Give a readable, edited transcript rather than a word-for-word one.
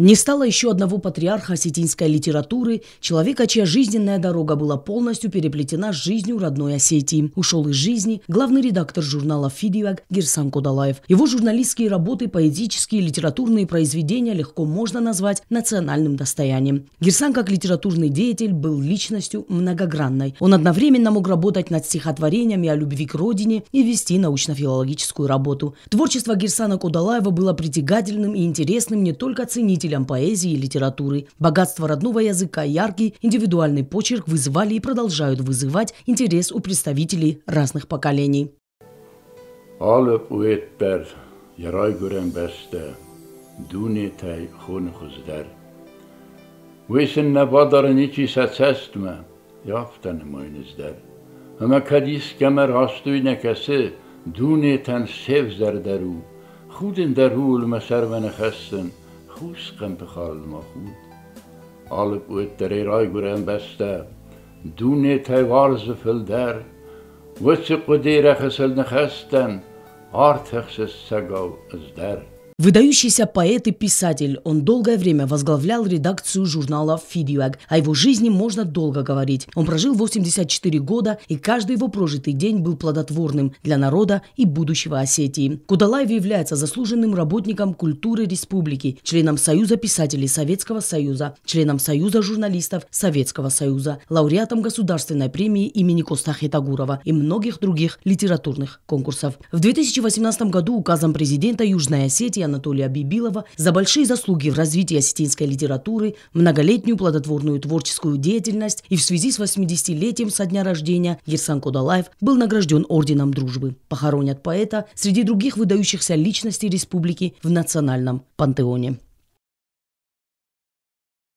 Не стало еще одного патриарха осетинской литературы, человека, чья жизненная дорога была полностью переплетена с жизнью родной Осетии. Ушел из жизни главный редактор журнала «Фидиак» Гирсан Кодалаев. Его журналистские работы, поэтические и литературные произведения легко можно назвать национальным достоянием. Гирсан, как литературный деятель, был личностью многогранной. Он одновременно мог работать над стихотворениями о любви к родине и вести научно-филологическую работу. Творчество Гирсана Кодалаева было притягательным и интересным не только ценителям поэзии и литературы. Богатство родного языка, яркий индивидуальный почерк вызывали и продолжают вызывать интерес у представителей разных поколений. خوشقم بخال ما خود آلب اوت در رای گرم بسته دونه تیوارز فلدر وچه قدیر خسل نخستن آرتخش سگاو از در. Выдающийся поэт и писатель, он долгое время возглавлял редакцию журнала «Фидиак». О его жизни можно долго говорить. Он прожил 84 года, и каждый его прожитый день был плодотворным для народа и будущего Осетии. Кодалаев является заслуженным работником культуры республики, членом Союза писателей Советского Союза, членом Союза журналистов Советского Союза, лауреатом Государственной премии имени Костахи Тагурова и многих других литературных конкурсов. В 2018 году указом президента Южной Осетии Анатолия Бибилова за большие заслуги в развитии осетинской литературы, многолетнюю плодотворную творческую деятельность и в связи с 80-летием со дня рождения Гирсан Кодалаев был награжден орденом дружбы. Похоронят поэта среди других выдающихся личностей республики в национальном пантеоне.